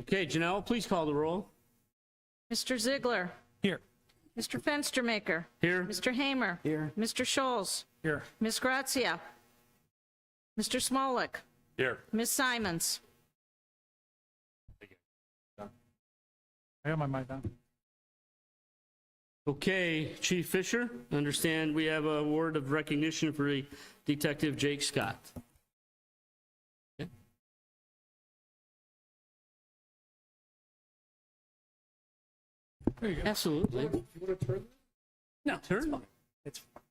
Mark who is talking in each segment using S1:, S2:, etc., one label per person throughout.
S1: Okay, Janelle, please call the roll.
S2: Mr. Ziegler.
S3: Here.
S2: Mr. Fenstermaker.
S1: Here.
S2: Mr. Hamer.
S3: Here.
S2: Mr. Scholes.
S3: Here.
S2: Ms. Grazia. Mr. Smolik.
S1: Here.
S2: Ms. Simons.
S3: I have my mic on.
S1: Okay, Chief Fisher, understand we have a word of recognition for Detective Jake Scott. Okay.
S3: There you go.
S1: Absolutely.
S3: You want to turn?
S1: No, turn.
S3: It's fine.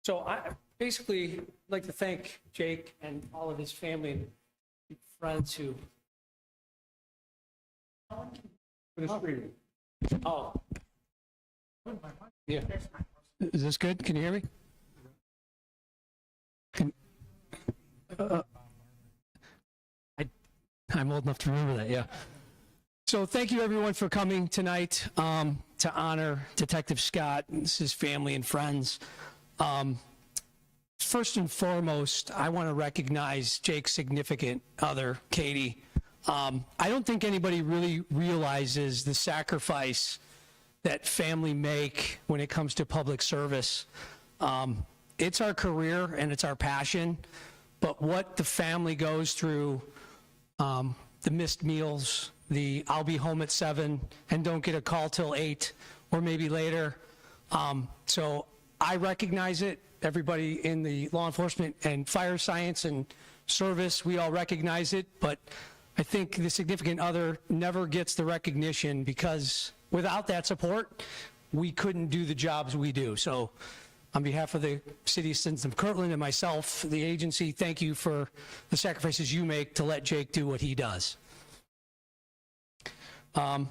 S3: So I basically like to thank Jake and all of his family and friends who. Oh. Yeah. Is this good? Can you hear me? I'm old enough to remember that, yeah. So thank you everyone for coming tonight to honor Detective Scott and his family and friends. First and foremost, I want to recognize Jake's significant other, Katie. I don't think anybody really realizes the sacrifice that family make when it comes to public service. It's our career and it's our passion, but what the family goes through, the missed meals, the I'll be home at 7 and don't get a call till 8 or maybe later. So I recognize it. Everybody in the law enforcement and fire science and service, we all recognize it, but I think the significant other never gets the recognition because without that support, we couldn't do the jobs we do. So on behalf of the citizens of Kirtland and myself, the agency, thank you for the sacrifices you make to let Jake do what he does. I'm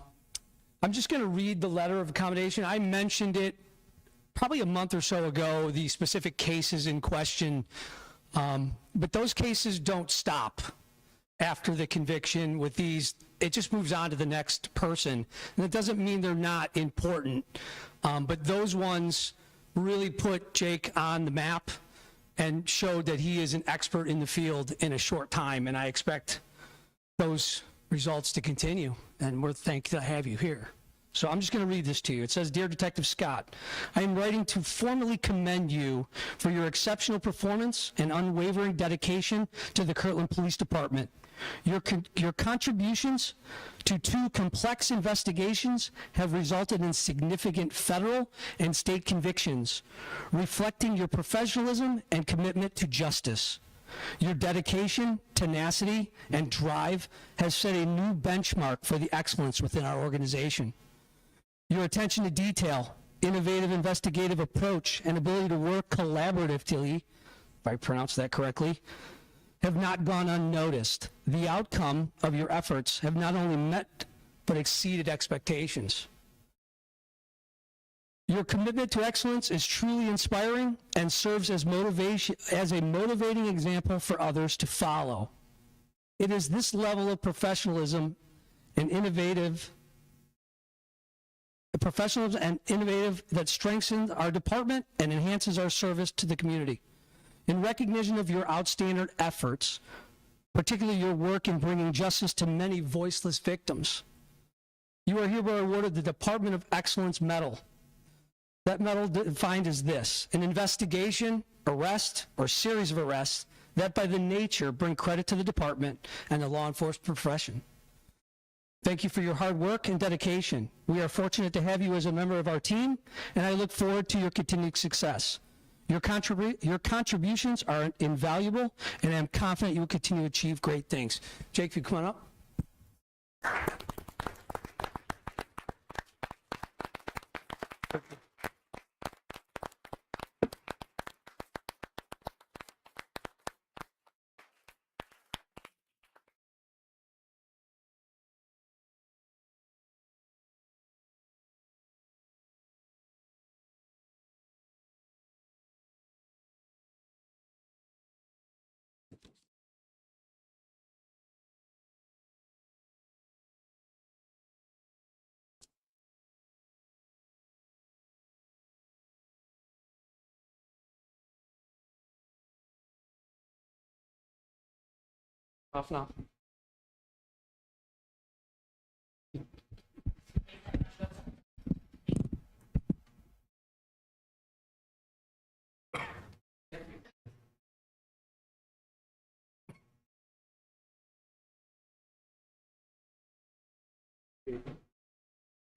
S3: just going to read the letter of accommodation. I mentioned it probably a month or so ago, the specific cases in question, but those cases don't stop after the conviction with these. It just moves on to the next person. And it doesn't mean they're not important, but those ones really put Jake on the map and showed that he is an expert in the field in a short time, and I expect those results to continue, and we're thankful to have you here. So I'm just going to read this to you. It says, Dear Detective Scott, I am writing to formally commend you for your exceptional performance and unwavering dedication to the Kirtland Police Department. Your contributions to 2 complex investigations have resulted in significant federal and state convictions, reflecting your professionalism and commitment to justice. Your dedication, tenacity, and drive has set a new benchmark for the excellence within our organization. Your attention to detail, innovative investigative approach, and ability to work collaboratively, if I pronounced that correctly, have not gone unnoticed. The outcome of your efforts have not only met but exceeded expectations. Your commitment to excellence is truly inspiring and serves as a motivating example for others to follow. It is this level of professionalism and innovative that strengthens our department and enhances our service to the community. In recognition of your outstanding efforts, particularly your work in bringing justice to many voiceless victims, you are hereby awarded the Department of Excellence Medal. That medal defined as this: an investigation, arrest, or series of arrests that by the nature bring credit to the department and the law enforcement profession. Thank you for your hard work and dedication. We are fortunate to have you as a member of our team, and I look forward to your continued success. Your contributions are invaluable, and I'm confident you will continue to achieve great things. Jake, if you come on up. Off now.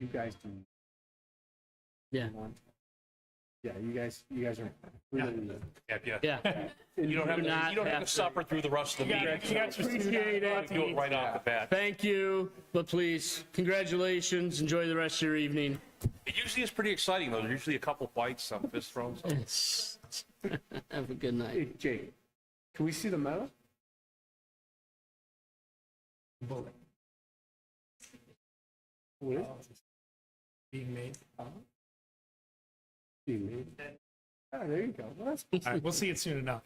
S4: You guys do.
S1: Yeah.
S4: Yeah, you guys are.
S1: Yeah.
S5: You don't have
S1: not
S5: to
S1: have to-
S5: suffer through the rest of the meeting.
S1: Appreciate it.
S5: Do it right off the bat.
S1: Thank you, but please, congratulations. Enjoy the rest of your evening.
S5: It usually is pretty exciting, though. There's usually a couple fights, some fist throws.
S1: Have a good night.
S4: Hey, Jake, can we see the medal? What is it?
S6: Being made.
S4: Being made. Oh, there you go. Well, that's
S6: All right, we'll see it soon enough.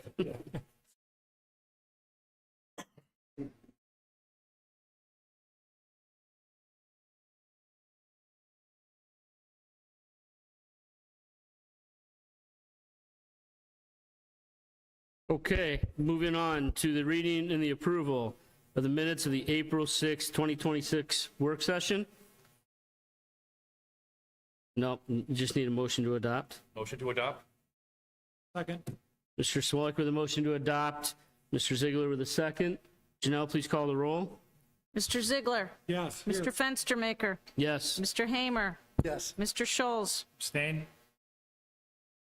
S1: Okay, moving on to the reading and the approval of the minutes of the April 6, 2026 work session. Nope, you just need a motion to adopt.
S5: Motion to adopt?
S6: Second.
S1: Mr. Swalick with a motion to adopt, Mr. Ziegler with a second. Janelle, please call the roll.
S2: Mr. Ziegler.
S6: Yes.
S2: Mr. Fenstermaker.
S1: Yes.
S2: Mr. Hamer.
S4: yes.
S2: Mr. Scholes.
S6: Abstain.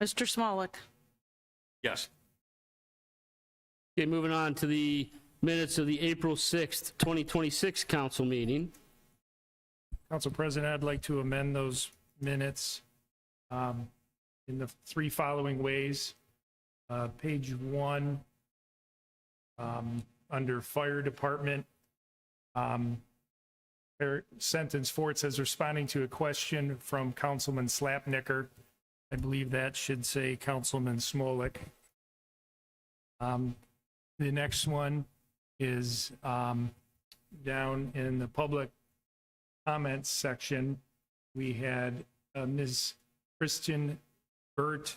S2: Mr. Smolak.
S5: Yes.
S1: Okay, moving on to the minutes of the April 6th, 2026 council meeting.
S6: Council President, I'd like to amend those minutes in the three following ways. Page 1, under Fire Department, sentence 4, it says responding to a question from Councilman Slapnicker. I believe that should say Councilman Smolak. The next one is down in the public comments section. We had Ms. Christian Burt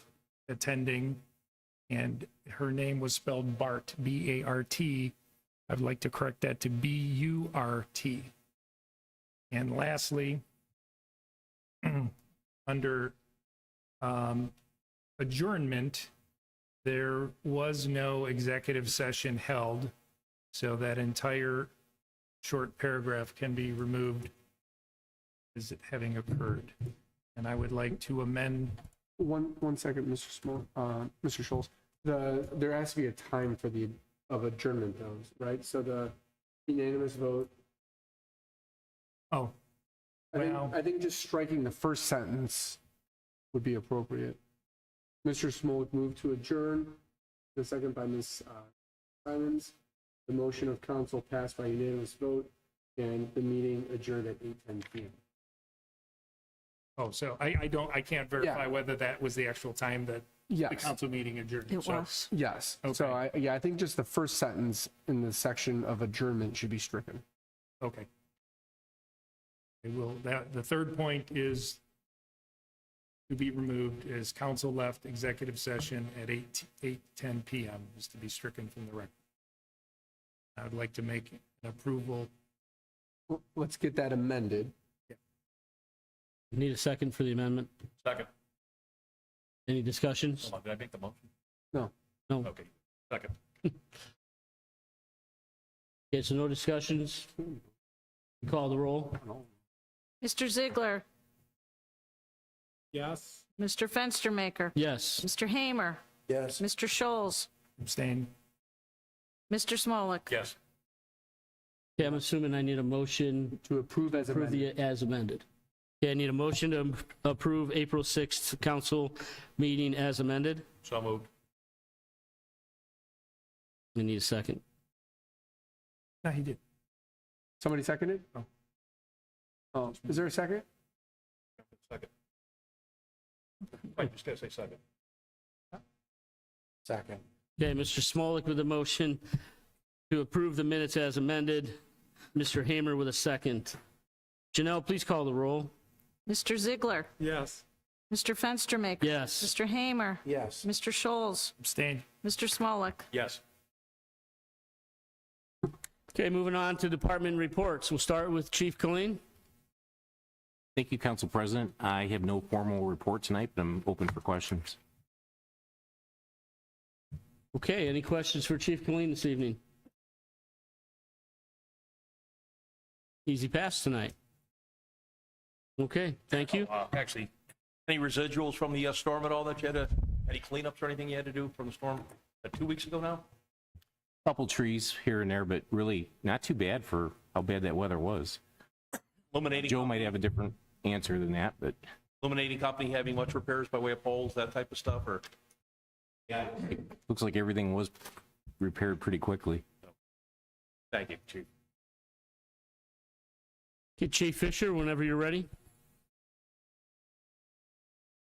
S6: attending, and her name was spelled Bart, B-A-R-T. I'd like to correct that to B-U-R-T. And lastly, under adjournment, there was no executive session held, so that entire short paragraph can be removed as it having occurred. And I would like to amend,
S4: One second, Mr. Schultz. There has to be a time for of adjournment though, right? So the unanimous vote.
S6: oh, Well-
S4: I think just striking the first sentence would be appropriate. Mr. Smolik moved to adjourn. The second by Ms. Simons. The motion of council passed by unanimous vote, and the meeting adjourned at 8:10 p.m.
S6: oh, so I can't verify whether that was the actual time that the
S4: Yes.
S6: council meeting adjourned.
S2: It
S6: So-
S2: was.
S4: Yes. So I think just the first sentence in the section of adjournment should be stricken.
S6: Okay. It will, the third point is to be removed as council left executive session at 8:10 p.m. is to be stricken from the record. I would like to make an approval.
S4: Well, let's get that amended.
S1: Need a second for the amendment?
S5: Second.
S1: Any discussions?
S5: Hold on, did I make the motion?
S4: No.
S1: No.
S5: Okay. Second.
S1: Okay, so no discussions? Call the roll.
S2: Mr. Ziegler.
S6: Yes.
S2: Mr. Fenstermaker.
S1: Yes.
S2: Mr. Hamer.
S4: Yes.
S2: Mr. Scholes.
S6: Abstain.
S2: Mr. Smolak.
S5: Yes.
S1: Okay, I'm assuming I need a motion
S4: To approve as
S1: to approve
S4: amended.
S1: the as amended. Okay, I need a motion to approve April 6th council meeting as amended.
S5: So moved.
S1: I need a second.
S6: No, he did.
S4: Somebody seconded? Oh, is there a second?
S5: Second. Wait, just gotta say second.
S4: Second.
S1: Okay, Mr. Smolik with a motion to approve the minutes as amended. Mr. Hamer with a second. Janelle, please call the roll.
S2: Mr. Ziegler.
S6: Yes.
S2: Mr. Fenstermaker.
S1: Yes.
S2: Mr. Hamer.
S4: Yes.
S2: Mr. Scholes.
S6: Abstain.
S2: Mr. Smolak.
S5: Yes.
S1: Okay, moving on to department reports. We'll start with Chief Colleen.
S7: Thank you, Council President. I have no formal report tonight, but I'm open for questions.
S1: Okay, any questions for Chief Colleen this evening? Easy pass tonight. Okay, thank you.
S5: Actually, any residuals from the storm at all that you had to, any cleanups or anything you had to do from the storm 2 weeks ago now?
S7: Couple trees here and there, but really not too bad for how bad that weather was.
S5: Illuminating,
S7: Joe might have a different answer than that, but
S5: illuminating company having much repairs by way of poles, that type of stuff, or?
S7: yeah, it looks like everything was repaired pretty quickly.
S5: Thank you, Chief.
S1: Okay, Chief Fisher, whenever you're ready.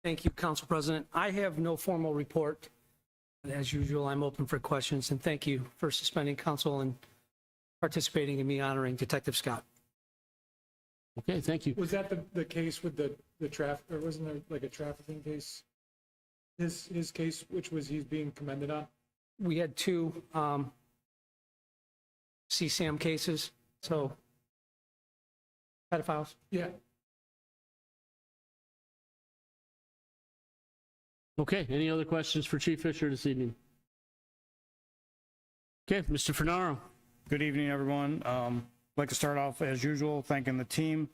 S3: Thank you, Council President. I have no formal report. And as usual, I'm open for questions, and thank you for suspending council and participating in me honoring Detective Scott.
S1: Okay, thank you.
S6: Was that the case with the traffic, or wasn't there like a trafficking case? His case, which was he's being commended on?
S3: We had two CSAM cases, so pedophiles.
S6: Yeah.
S1: Okay, any other questions for Chief Fisher this evening? Okay, Mr. Fernaro.
S8: Good evening, everyone. I'd like to start off, as usual, thanking the team,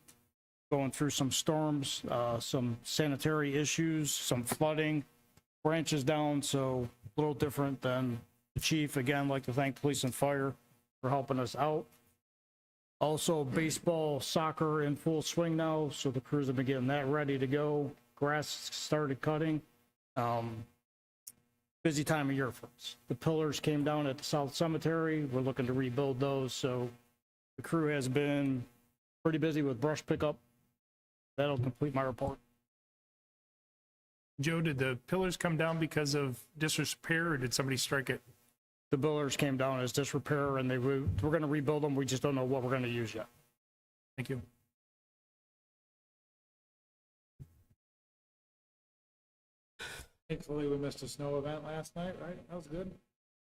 S8: going through some storms, some sanitary issues, some flooding, branches down, so a little different than the chief. Again, I'd like to thank police and fire for helping us out. Also, baseball, soccer in full swing now, so the crews have been getting that ready to go. Grass started cutting. Busy time of year for us. The pillars came down at the South Cemetery. We're looking to rebuild those, so the crew has been pretty busy with brush pickup. That'll complete my report.
S6: Joe, did the pillars come down because of disrepair, or did somebody strike it?
S8: The pillars came down as disrepair, and we're going to rebuild them. We just don't know what we're going to use yet.
S6: Thank you.
S9: Thankfully, we missed a snow event last night, right? That was good.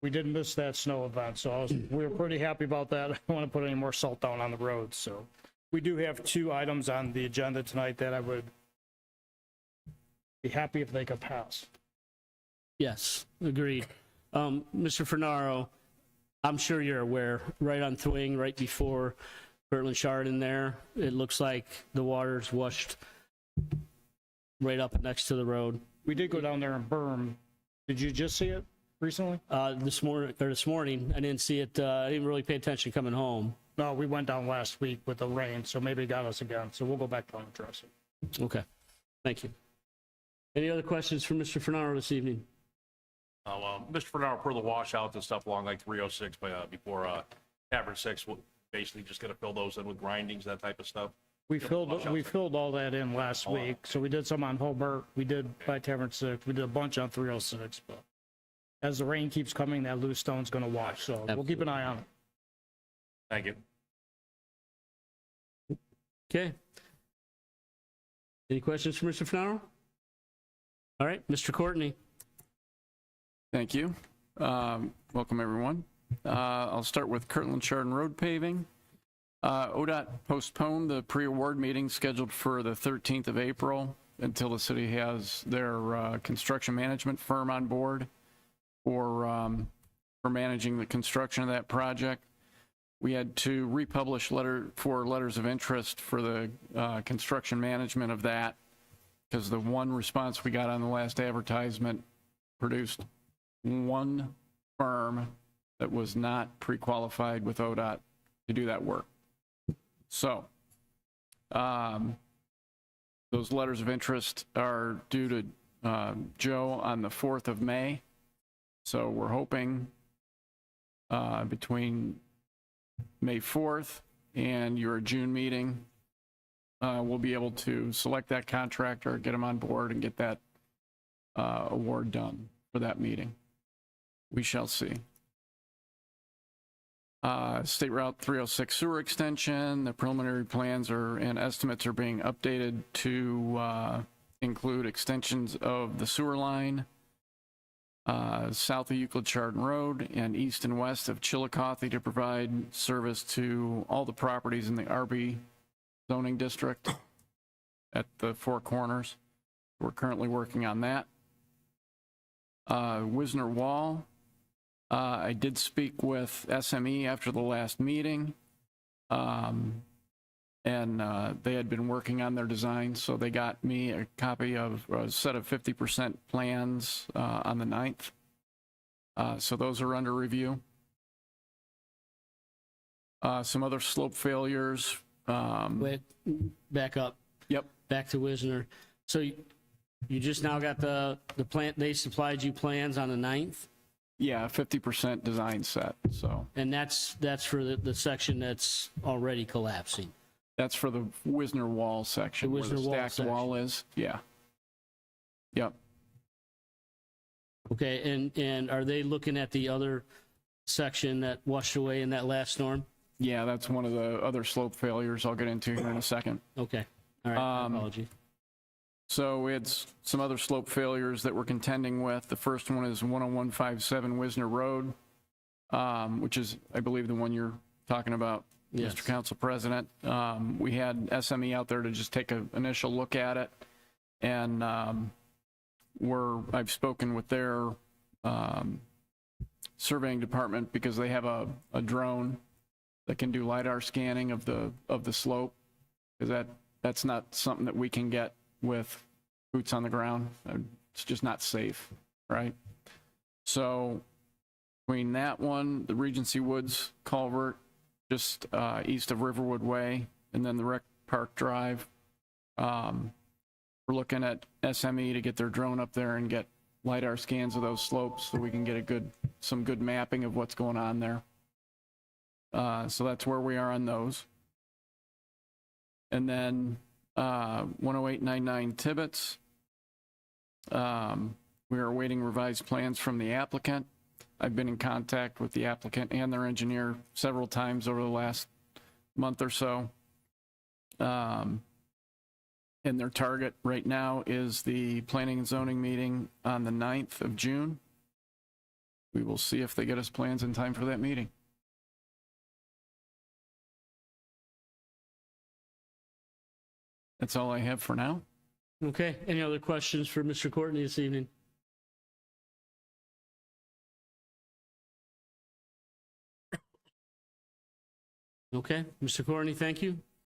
S8: We didn't miss that snow event, so we were pretty happy about that. I don't want to put any more salt down on the road, so. We do have two items on the agenda tonight that I would be happy if they could pass.
S1: Yes, agreed. Mr. Fernaro, I'm sure you're aware, right on Thwing, right before Kirtland Chardon there, it looks like the water's washed right up next to the road.
S8: We did go down there and berm. Did you just see it recently?
S1: This morning, I didn't see it, I didn't really pay attention coming home.
S8: No, we went down last week with the rain, so maybe it got us again. So we'll go back down and address it.
S1: Okay, thank you. Any other questions for Mr. Fernaro this evening?
S5: Mr. Fernando, per the washouts and stuff along like 306 before Tavern 6, we're basically just going to fill those in with grindings, that type of stuff.
S8: We filled all that in last week. So we did some on Hobart. We did by Tavern 6. We did a bunch on 306. But as the rain keeps coming, that loose stone's going to wash. So we'll keep an eye on it.
S5: Thank you.
S1: Okay. Any questions for Mr. Fernaro? All right, Mr. Courtney.
S10: Thank you. Welcome, everyone. I'll start with Kirtland Chardon Road paving. ODOT postponed the pre-award meeting scheduled for the 13th of April until the city has their construction management firm on board for managing the construction of that project. We had to republish letters of interest for the construction management of that because the one response we got on the last advertisement produced one firm that was not pre-qualified with ODOT to do that work. So those letters of interest are due to Joe on the 4th of May. So we're hoping between May 4th and your June meeting, we'll be able to select that contractor, get them on board, and get that award done for that meeting. We shall see. State Route 306 sewer extension, the preliminary plans and estimates are being updated to include extensions of the sewer line south of Euclid Chardon Road and east and west of Chillicothe to provide service to all the properties in the RB zoning district at the Four Corners. We're currently working on that. Wisner Wall. I did speak with SME after the last meeting. and they had been working on their design, so they got me a copy of a set of 50% plans on the 9th. So those are under review. Some other slope failures.
S1: Wait, back up.
S10: Yep.
S1: Back to Wisner. So you just now got the plant, they supplied you plans on the 9th?
S10: Yeah, 50% design set. So
S1: And that's for the section that's already collapsing.
S10: that's for the Wisner wall section,
S1: The
S10: where the
S1: Wisner wall
S10: stacked wall is. Yeah. Yep.
S1: Okay, and are they looking at the other section that washed away in that last storm?
S10: Yeah, that's one of the other slope failures I'll get into here in a second.
S1: Okay, all right, my apology.
S10: So we had some other slope failures that we're contending with. The first one is 10157 Wisner Road, which is, I believe, the one you're talking about,
S1: Yes.
S10: Mr. Council President. We had SME out there to just take an initial look at it, and I've spoken with their surveying department because they have a drone that can do LiDAR scanning of the slope, because that's not something that we can get with boots on the ground. It's just not safe, right? So between that one, the Regency Woods culvert, just east of Riverwood Way, and then the Rec Park Drive, we're looking at SME to get their drone up there and get LiDAR scans of those slopes so we can get some good mapping of what's going on there. So that's where we are on those. And then 10899 Tibbetts. We are awaiting revised plans from the applicant. I've been in contact with the applicant and their engineer several times over the last month or so. And their target right now is the planning and zoning meeting on the 9th of June. We will see if they get us plans in time for that meeting. That's all I have for now.
S1: Okay, any other questions for Mr. Courtney this evening? Okay, Mr. Courtney, thank you.